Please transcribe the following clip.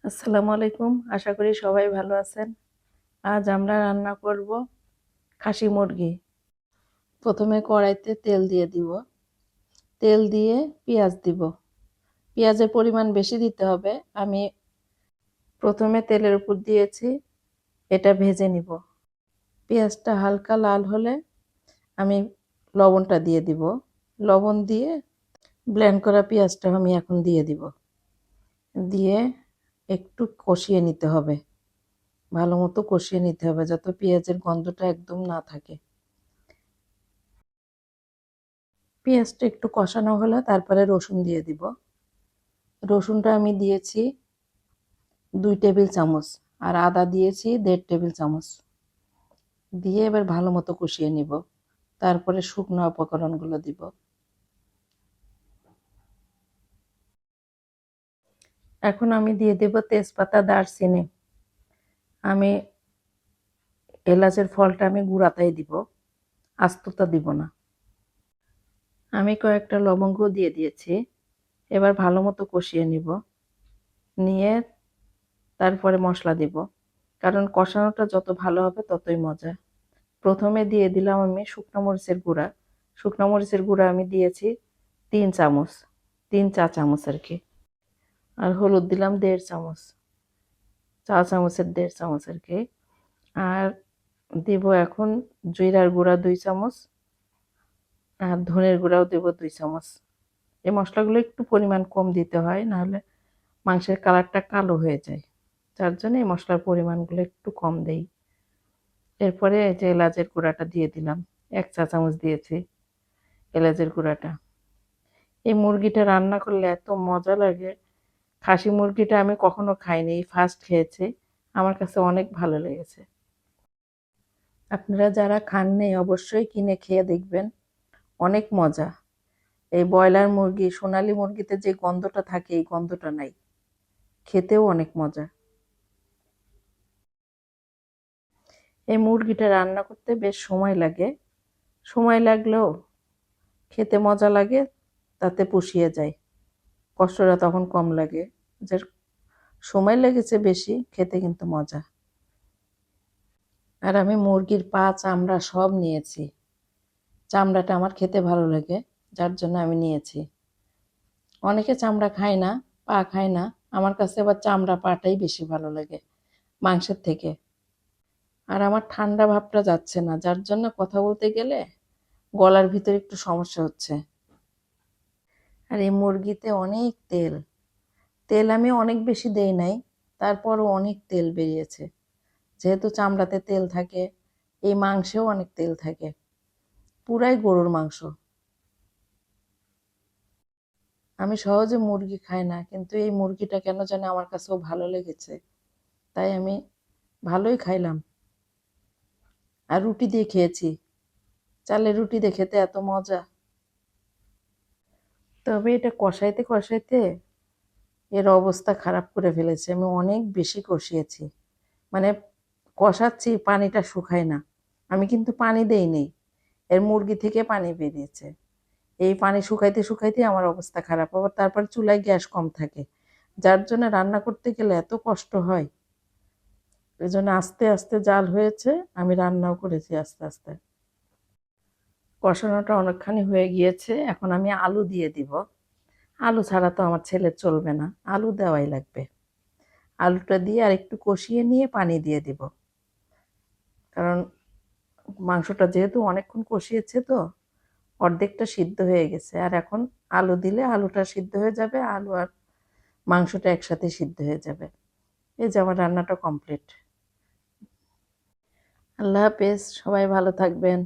আসসালামু আলাইকুম, আশা করি সবাই ভালো আছেন। আজ আমরা রান্না করব খাসি মুরগি। প্রথমে কড়াইতে তেল দিয়ে দিব। তেল দিয়ে পেঁয়াজ দিব। পেঁয়াজের পরিমাণ বেশি দিতে হবে। আমি প্রথমে তেলের উপর দিয়েছি, এটা ভেজে নিব। পেঁয়াজটা হালকা লাল হলে আমি লবণটা দিয়ে দিব। লবণ দিয়ে ব্লেন্ড করা পেঁয়াজটা আমি এখন দিয়ে দিব। দিয়ে একটু কষিয়ে নিতে হবে। ভালো মতো কষিয়ে নিতে হবে যাতে পেঁয়াজের গন্ধটা একদম না থাকে। পেঁয়াজটা একটু কষানো হলে তারপরে রসুন দিয়ে দিব। রসুনটা আমি দিয়েছি 2 টেবিল চামচ, আর আদা দিয়েছি 1.5 টেবিল চামচ। দিয়ে এবার ভালো মতো কষিয়ে নিব। তারপরে শুকনো উপকরণগুলো দিব। এখন আমি দিয়ে দেব তেজপাতা, দারচিনি। আমি এলাচের ফলটা আমি গুঁড়াতেই দিব, আস্তটা দিব না। আমি কয়েকটা লবঙ্গ দিয়ে দিয়েছি। এবার ভালো মতো কষিয়ে নিব। নিয়ে তারপরে মশলা দিব, কারণ কষানোটা যত ভালো হবে ততই মজা। প্রথমে দিয়ে দিলাম আমি শুকনো মরিচের গুঁড়া। শুকনো মরিচের গুঁড়া আমি দিয়েছি 3 চামচ, 3 চা চামচ আর কি। আর হলুদ দিলাম 1.5 চামচ, চা চামচের 1.5 চামচ আর কি। আর দিব এখন জিরার গুঁড়া 2 চামচ, আর ধনের গুঁড়াও দেব 2 চামচ। এই মশলাগুলো একটু পরিমাণ কম দিতে হয়, নাহলে মাংসের কালারটা কালো হয়ে যায়। যার জন্য এই মশলার পরিমাণগুলো একটু কম দেই। এরপরে এই যে এলাচের গুঁড়াটা দিয়ে দিলাম, 1 চা চামচ দিয়েছি এলাচের গুঁড়াটা। এই মুরগিটা রান্না করলে এত মজা লাগে। খাসি মুরগিটা আমি কখনো খাইনি, এই ফার্স্ট খেয়েছি। আমার কাছে অনেক ভালো লেগেছে। আপনারা যারা খাননি অবশ্যই কিনে খেয়ে দেখবেন, অনেক মজা। এই ব্রয়লার মুরগি, সোনালী মুরগিতে যে গন্ধটা থাকে এই গন্ধটা নাই। খেতেও অনেক মজা। এই মুরগিটা রান্না করতে বেশ সময় লাগে। সময় লাগলেও খেতে মজা লাগে, তাতে পুষিয়ে যায়। কষ্টটা তখন কম লাগে। যে সময় লেগেছে বেশি, খেতে কিন্তু মজা। আর আমি মুরগির পা, চামড়া সব নিয়েছি। চামড়াটা আমার খেতে ভালো লাগে, যার জন্য আমি নিয়েছি। অনেকে চামড়া খায় না, পা খায় না। আমার কাছে আবার চামড়া পাটাই বেশি ভালো লাগে মাংসের থেকে। আর আমার ঠান্ডা ভাবটা যাচ্ছে না, যার জন্য কথা বলতে গেলে গলার ভিতরে একটু সমস্যা হচ্ছে। আর এই মুরগিতে অনেক তেল। তেল আমি অনেক বেশি দেই নাই, তারপরও অনেক তেল বেরিয়েছে। যেহেতু চামড়াতে তেল থাকে, এই মাংসেও অনেক তেল থাকে। পুরাই গরুর মাংস। আমি সহজে মুরগি খাই না, কিন্তু এই মুরগিটা কেন জানি আমার কাছেও ভালো লেগেছে, তাই আমি ভালোই খাইলাম। আর রুটি দিয়ে খেয়েছি। চালের রুটি দিয়ে খেতে এত মজা। তবে এটা কষাইতে কষাইতে এর অবস্থা খারাপ করে ফেলেছে। আমি অনেক বেশি কষিয়েছি, মানে কষাচ্ছি পানিটা শুকায় না। আমি কিন্তু পানি দেইনি, এর মুরগি থেকে পানি বেরিয়েছে। এই পানি শুকাইতে শুকাইতে আমার অবস্থা খারাপ। আবার তারপর চুলায় গ্যাস কম থাকে, যার জন্য রান্না করতে গেলে এত কষ্ট হয়। এই জন্য আস্তে আস্তে জাল হয়েছে, আমি রান্নাও করেছি আস্তে আস্তে। কষানোটা অনেকখানি হয়ে গিয়েছে, এখন আমি আলু দিয়ে দিব। আলু ছাড়া তো আমার ছেলে চলবে না, আলু দেওয়াই লাগবে। আলুটা দিয়ে আর একটু কষিয়ে নিয়ে পানি দিয়ে দিব, কারণ মাংসটা যেহেতু অনেকক্ষণ কষিয়েছে তো অর্ধেকটা সিদ্ধ হয়ে গেছে। আর এখন আলু দিলে আলুটা সিদ্ধ হয়ে যাবে, আলু আর মাংসটা একসাথে সিদ্ধ হয়ে যাবে। এই যে আমার রান্নাটা কমপ্লিট। আল্লাহ হাফেজ, সবাই ভালো থাকবেন।